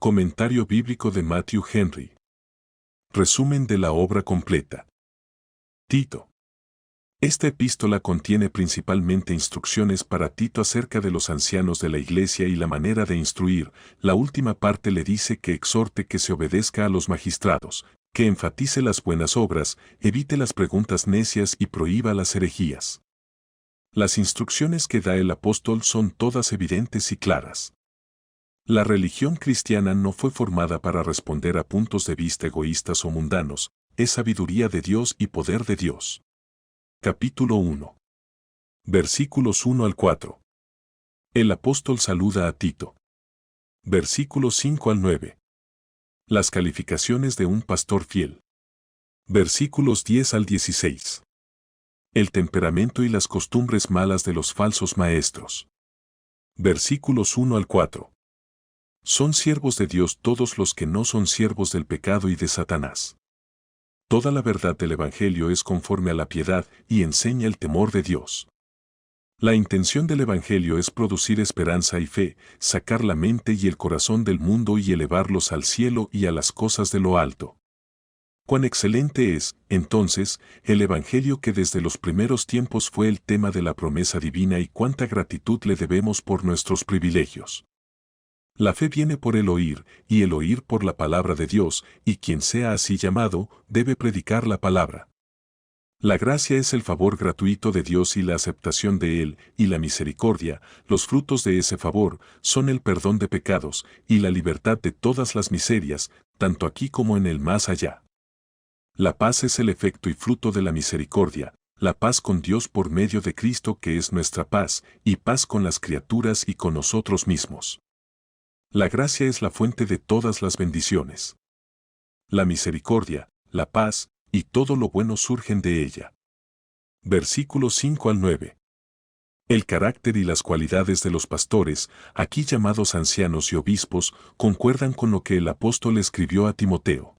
Comentario bíblico de Matthew Henry. Resumen de la obra completa. Tito. Esta epístola contiene principalmente instrucciones para Tito acerca de los ancianos de la iglesia y la manera de instruir. La última parte le dice que exhorte que se obedezca a los magistrados, que enfatice las buenas obras, evite las preguntas necias y prohíba las herejías. Las instrucciones que da el apóstol son todas evidentes y claras. La religión cristiana no fue formada para responder a puntos de vista egoístas o mundanos, es sabiduría de Dios y poder de Dios. Capítulo 1. Versículos 1 al 4. El apóstol saluda a Tito. Versículos 5 al 9. Las calificaciones de un pastor fiel. Versículos 10 al 16. El temperamento y las costumbres malas de los falsos maestros. Versículos 1 al 4. Son siervos de Dios todos los que no son siervos del pecado y de Satanás. Toda la verdad del Evangelio es conforme a la piedad y enseña el temor de Dios. La intención del Evangelio es producir esperanza y fe, sacar la mente y el corazón del mundo y elevarlos al cielo y a las cosas de lo alto. Cuán excelente es, entonces, el Evangelio que desde los primeros tiempos fue el tema de la promesa divina y cuánta gratitud le debemos por nuestros privilegios. La fe viene por el oír, y el oír por la palabra de Dios, y quien sea así llamado, debe predicar la palabra. La gracia es el favor gratuito de Dios y la aceptación de Él, y la misericordia, los frutos de ese favor, son el perdón de pecados, y la libertad de todas las miserias, tanto aquí como en el más allá. La paz es el efecto y fruto de la misericordia, la paz con Dios por medio de Cristo que es nuestra paz, y paz con las criaturas y con nosotros mismos. La gracia es la fuente de todas las bendiciones. La misericordia, la paz, y todo lo bueno surgen de ella. Versículos 5 al 9. El carácter y las cualidades de los pastores, aquí llamados ancianos y obispos, concuerdan con lo que el apóstol escribió a Timoteo.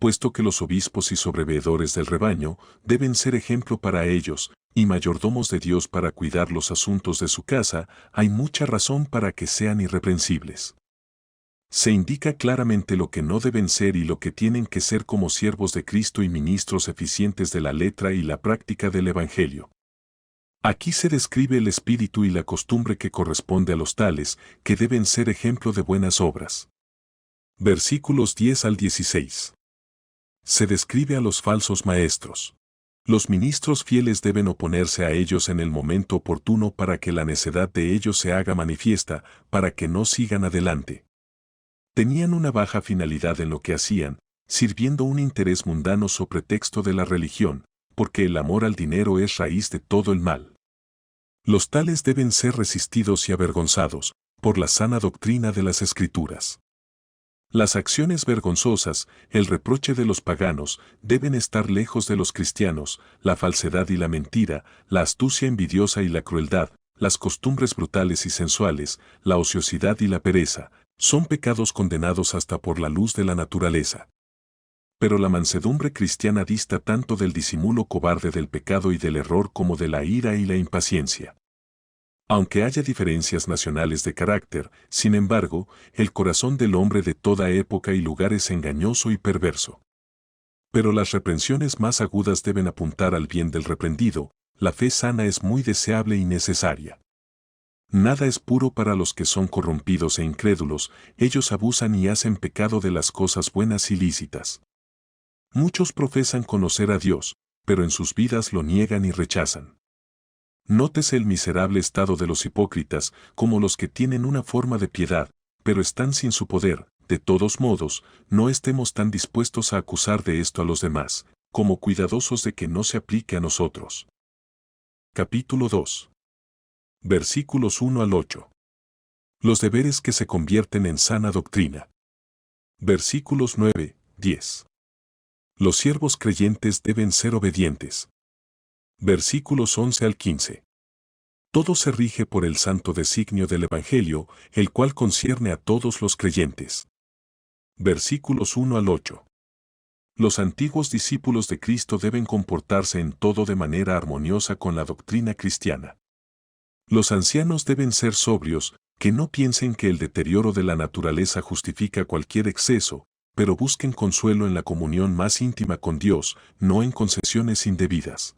Puesto que los obispos y sobreveedores del rebaño deben ser ejemplo para ellos, y mayordomos de Dios para cuidar los asuntos de su casa, hay mucha razón para que sean irreprensibles. Se indica claramente lo que no deben ser y lo que tienen que ser como siervos de Cristo y ministros eficientes de la letra y la práctica del Evangelio. Aquí se describe el espíritu y la costumbre que corresponde a los tales, que deben ser ejemplo de buenas obras. Versículos 10 al 16. Se describe a los falsos maestros. Los ministros fieles deben oponerse a ellos en el momento oportuno para que la necedad de ellos se haga manifiesta, para que no sigan adelante. Tenían una baja finalidad en lo que hacían, sirviendo un interés mundano so pretexto de la religión, porque el amor al dinero es raíz de todo el mal. Los tales deben ser resistidos y avergonzados, por la sana doctrina de las Escrituras. Las acciones vergonzosas, el reproche de los paganos, deben estar lejos de los cristianos, la falsedad y la mentira, la astucia envidiosa y la crueldad, las costumbres brutales y sensuales, la ociosidad y la pereza, son pecados condenados hasta por la luz de la naturaleza. Pero la mansedumbre cristiana dista tanto del disimulo cobarde del pecado y del error como de la ira y la impaciencia. Aunque haya diferencias nacionales de carácter, sin embargo, el corazón del hombre de toda época y lugar es engañoso y perverso. Pero las reprensiones más agudas deben apuntar al bien del reprendido, la fe sana es muy deseable y necesaria. Nada es puro para los que son corrompidos e incrédulos, ellos abusan y hacen pecado de las cosas buenas y lícitas. Muchos profesan conocer a Dios, pero en sus vidas lo niegan y rechazan. Nótese el miserable estado de los hipócritas, como los que tienen una forma de piedad, pero están sin su poder. De todos modos, no estemos tan dispuestos a acusar de esto a los demás, como cuidadosos de que no se aplique a nosotros. Capítulo 2. Versículos 1 al 8. Los deberes que se convierten en sana doctrina. Versículos 9, 10. Los siervos creyentes deben ser obedientes. Versículos 11 al 15. Todo se rige por el santo designio del Evangelio, el cual concierne a todos los creyentes. Versículos 1 al 8. Los antiguos discípulos de Cristo deben comportarse en todo de manera armoniosa con la doctrina cristiana. Los ancianos deben ser sobrios, Que no piensen que el deterioro de la naturaleza justifica cualquier exceso, pero busquen consuelo en la comunión más íntima con Dios, no en concesiones indebidas.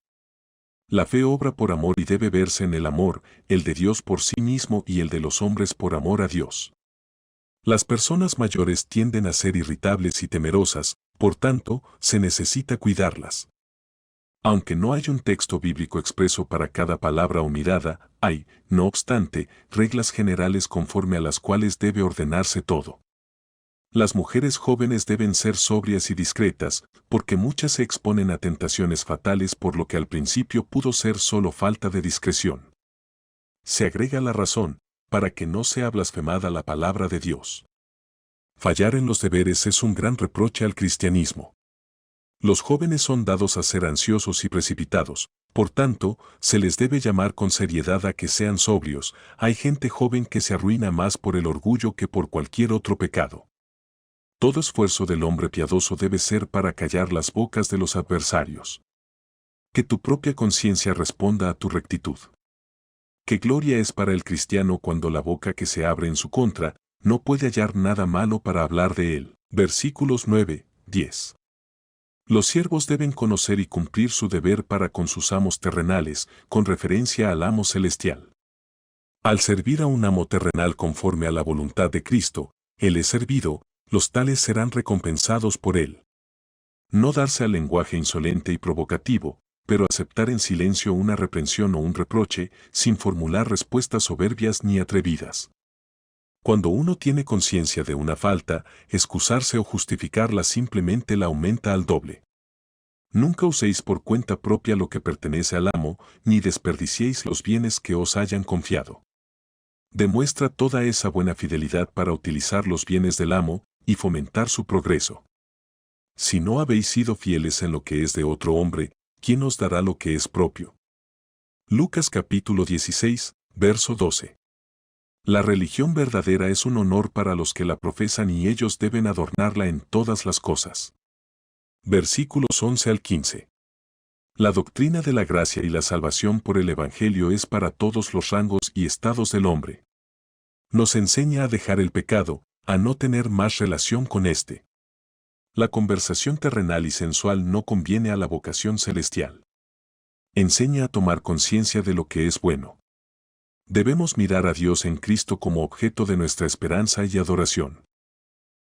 La fe obra por amor y debe verse en el amor, el de Dios por sí mismo y el de los hombres por amor a Dios. Las personas mayores tienden a ser irritables y temerosas, por tanto, se necesita cuidarlas. Aunque no hay un texto bíblico expreso para cada palabra o mirada, hay, no obstante, reglas generales conforme a las cuales debe ordenarse todo. Las mujeres jóvenes deben ser sobrias y discretas, porque muchas se exponen a tentaciones fatales por lo que al principio pudo ser solo falta de discreción. Se agrega la razón, para que no sea blasfemada la palabra de Dios. Fallar en los deberes es un gran reproche al cristianismo. Los jóvenes son dados a ser ansiosos y precipitados, por tanto, se les debe llamar con seriedad a que sean sobrios. Hay gente joven que se arruina más por el orgullo que por cualquier otro pecado. Todo esfuerzo del hombre piadoso debe ser para callar las bocas de los adversarios. Que tu propia conciencia responda a tu rectitud. Qué gloria es para el cristiano cuando la boca que se abre en su contra no puede hallar nada malo para hablar de él. Versículos 9, 10. Los siervos deben conocer y cumplir su deber para con sus amos terrenales, con referencia al amo celestial. Al servir a un amo terrenal conforme a la voluntad de Cristo, Él es servido, los tales serán recompensados por Él. No darse al lenguaje insolente y provocativo, pero aceptar en silencio una reprensión o un reproche, sin formular respuestas soberbias ni atrevidas. Cuando uno tiene conciencia de una falta, excusarse o justificarla simplemente la aumenta al doble. Nunca uséis por cuenta propia lo que pertenece al amo, ni desperdiciéis los bienes que os hayan confiado. Demuestra toda esa buena fidelidad para utilizar los bienes del amo y fomentar su progreso. Si no habéis sido fieles en lo que es de otro hombre, ¿quién os dará lo que es propio? Lucas capítulo 16, verso 12. La religión verdadera es un honor para los que la profesan y ellos deben adornarla en todas las cosas. Versículos 11 al 15. La doctrina de la gracia y la salvación por el Evangelio es para todos los rangos y estados del hombre. Nos enseña a dejar el pecado, a no tener más relación con éste. La conversación terrenal y sensual no conviene a la vocación celestial. Enseña a tomar conciencia de lo que es bueno. Debemos mirar a Dios en Cristo como objeto de nuestra esperanza y adoración.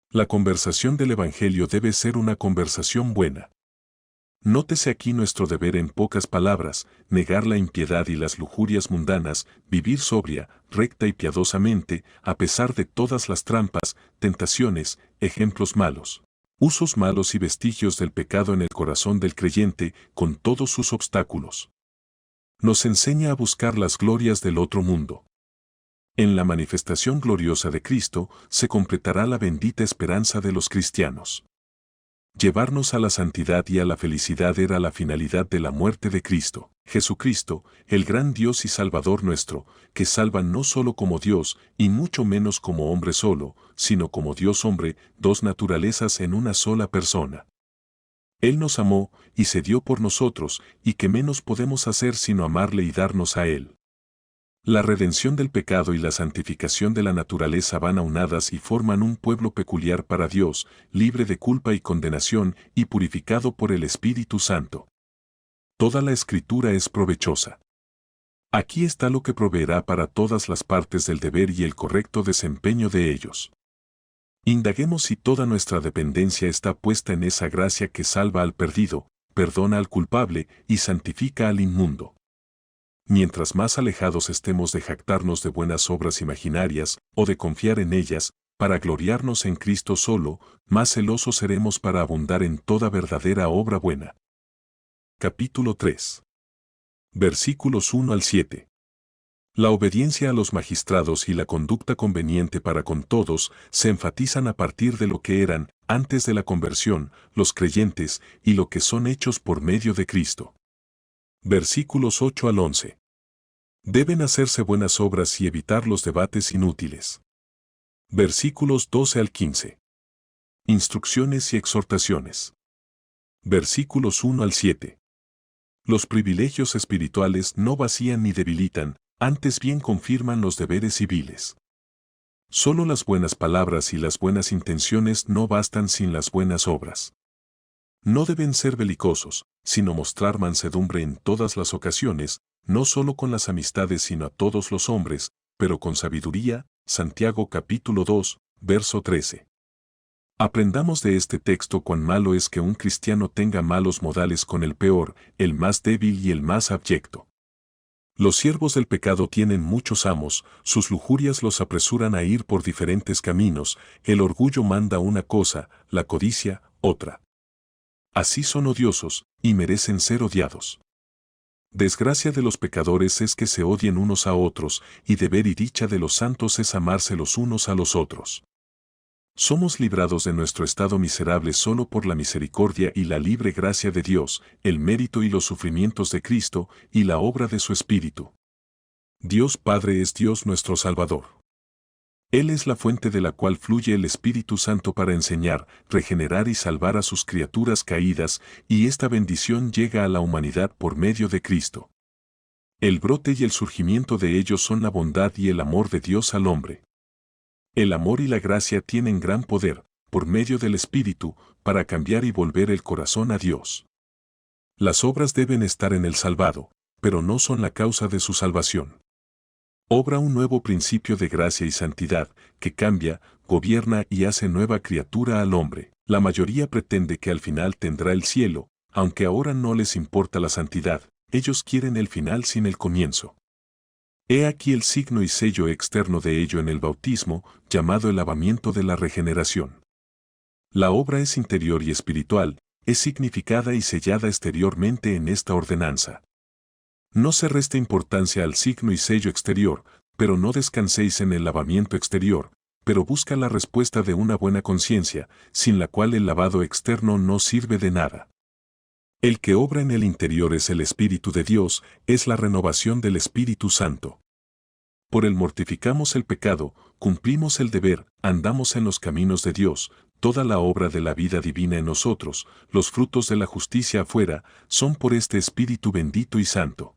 La conversación del Evangelio debe ser una conversación buena. Nótese aquí nuestro deber en pocas palabras: negar la impiedad y las lujurias mundanas, vivir sobria, recta y piadosamente, a pesar de todas las trampas, tentaciones, ejemplos malos, usos malos y vestigios del pecado en el corazón del creyente, con todos sus obstáculos. Nos enseña a buscar las glorias del otro mundo. En la manifestación gloriosa de Cristo se completará la bendita esperanza de los cristianos. Llevarnos a la santidad y a la felicidad era la finalidad de la muerte de Cristo. Jesucristo, el gran Dios y Salvador nuestro, que salva no solo como Dios, y mucho menos como hombre solo, sino como Dios hombre, dos naturalezas en una sola persona. Él nos amó, y se dio por nosotros, y ¿qué menos podemos hacer sino amarle y darnos a Él? La redención del pecado y la santificación de la naturaleza van aunadas y forman un pueblo peculiar para Dios, libre de culpa y condenación y purificado por el Espíritu Santo. Toda la Escritura es provechosa. Aquí está lo que proveerá para todas las partes del deber y el correcto desempeño de ellos. Indaguemos si toda nuestra dependencia está puesta en esa gracia que salva al perdido, perdona al culpable y santifica al inmundo. Mientras más alejados estemos de jactarnos de buenas obras imaginarias o de confiar en ellas, para gloriarnos en Cristo solo, más celosos seremos para abundar en toda verdadera obra buena. Capítulo 3. Versículos 1 al 7. La obediencia a los magistrados y la conducta conveniente para con todos se enfatizan a partir de lo que eran, antes de la conversión, los creyentes y lo que son hechos por medio de Cristo. Versículos 8 al 11. Deben hacerse buenas obras y evitar los debates inútiles. Versículos 12 al 15. Instrucciones y exhortaciones. Versículos 1 al 7. Los privilegios espirituales no vacían ni debilitan, antes bien confirman los deberes civiles. Solo las buenas palabras y las buenas intenciones no bastan sin las buenas obras. No deben ser belicosos, sino mostrar mansedumbre en todas las ocasiones, no solo con las amistades sino a todos los hombres, pero con sabiduría. Santiago capítulo 2, verso 13. Aprendamos de este texto cuán malo es que un cristiano tenga malos modales con el peor, el más débil y el más abyecto. Los siervos del pecado tienen muchos amos, sus lujurias los apresuran a ir por diferentes caminos, el orgullo manda una cosa, la codicia, otra. Así son odiosos, y merecen ser odiados. Desgracia de los pecadores es que se odien unos a otros, y deber y dicha de los santos es amarse los unos a los otros. Somos librados de nuestro estado miserable solo por la misericordia y la libre gracia de Dios, el mérito y los sufrimientos de Cristo, y la obra de su Espíritu. Dios Padre es Dios nuestro Salvador. Él es la fuente de la cual fluye el Espíritu Santo para enseñar, regenerar y salvar a sus criaturas caídas, y esta bendición llega a la humanidad por medio de Cristo. El brote y el surgimiento de ellos son la bondad y el amor de Dios al hombre. El amor y la gracia tienen gran poder, por medio del Espíritu, para cambiar y volver el corazón a Dios. Las obras deben estar en el salvado, pero no son la causa de su salvación. Obra un nuevo principio de gracia y santidad, que cambia, gobierna y hace nueva criatura al hombre. La mayoría pretende que al final tendrá el cielo, aunque ahora no les importa la santidad, ellos quieren el final sin el comienzo. He aquí el signo y sello externo de ello en el bautismo, llamado el lavamiento de la regeneración. La obra es interior y espiritual, es significada y sellada exteriormente en esta ordenanza. No se resta importancia al signo y sello exterior, pero no descanséis en el lavamiento exterior, pero busca la respuesta de una buena conciencia, sin la cual el lavado externo no sirve de nada. El que obra en el interior es el Espíritu de Dios, es la renovación del Espíritu Santo. Por él mortificamos el pecado, cumplimos el deber, andamos en los caminos de Dios, toda la obra de la vida divina en nosotros, los frutos de la justicia afuera, son por este Espíritu bendito y santo.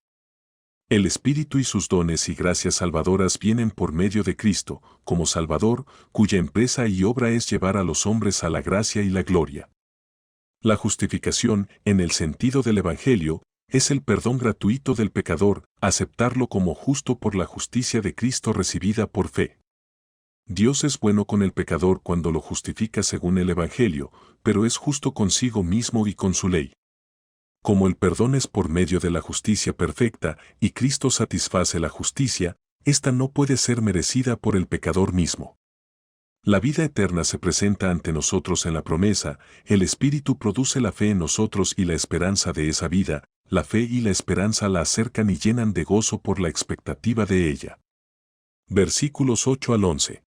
El Espíritu y sus dones y gracias salvadoras vienen por medio de Cristo, como Salvador, cuya empresa y obra es llevar a los hombres a la gracia y la gloria. La justificación, en el sentido del Evangelio, es el perdón gratuito del pecador, aceptarlo como justo por la justicia de Cristo recibida por fe. Dios es bueno con el pecador cuando lo justifica según el Evangelio, pero es justo consigo mismo y con su ley. Como el perdón es por medio de la justicia perfecta y Cristo satisface la justicia, ésta no puede ser merecida por el pecador mismo. La vida eterna se presenta ante nosotros en la promesa, el Espíritu produce la fe en nosotros y la esperanza de esa vida, la fe y la esperanza la acercan y llenan de gozo por la expectativa de ella. Versículos 8 al 11.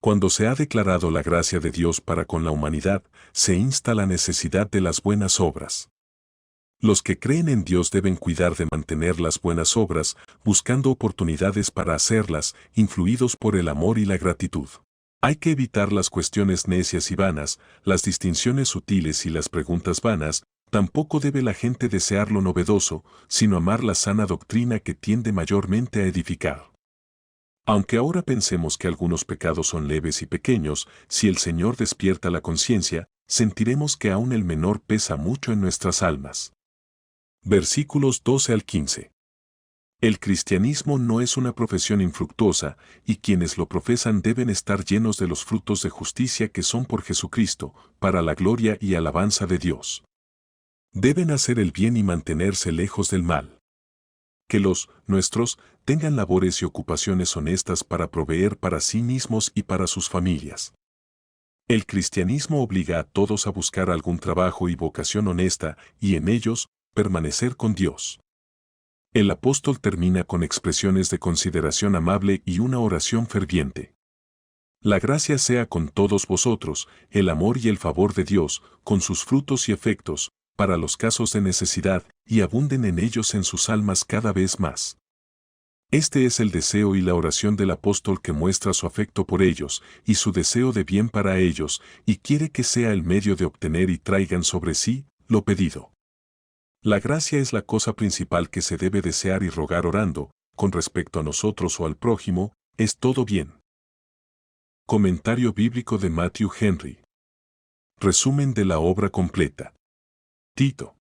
Cuando se ha declarado la gracia de Dios para con la humanidad, se insta la necesidad de las buenas obras. Los que creen en Dios deben cuidar de mantener las buenas obras, buscando oportunidades para hacerlas, influidos por el amor y la gratitud. Hay que evitar las cuestiones necias y vanas, las distinciones sutiles y las preguntas vanas. Tampoco debe la gente desear lo novedoso, sino amar la sana doctrina que tiende mayormente a edificar. Aunque ahora pensemos que algunos pecados son leves y pequeños, si el Señor despierta la conciencia, sentiremos que aún el menor pesa mucho en nuestras almas. Versículos 12 al 15. El cristianismo no es una profesión infructuosa, y quienes lo profesan deben estar llenos de los frutos de justicia que son por Jesucristo, para la gloria y alabanza de Dios. Deben hacer el bien y mantenerse lejos del mal. Que los nuestros tengan labores y ocupaciones honestas para proveer para sí mismos y para sus familias. El cristianismo obliga a todos a buscar algún trabajo y vocación honesta, y en ellos, permanecer con Dios. El apóstol termina con expresiones de consideración amable y una oración ferviente. La gracia sea con todos vosotros, el amor y el favor de Dios, con sus frutos y efectos, para los casos de necesidad, y abunden en ellos en sus almas cada vez más. Este es el deseo y la oración del apóstol que muestra su afecto por ellos, y su deseo de bien para ellos, y quiere que sea el medio de obtener y traigan sobre sí lo pedido. La gracia es la cosa principal que se debe desear y rogar orando, con respecto a nosotros o al prójimo, es todo bien. Comentario bíblico de Matthew Henry. Resumen de la obra completa. Tito.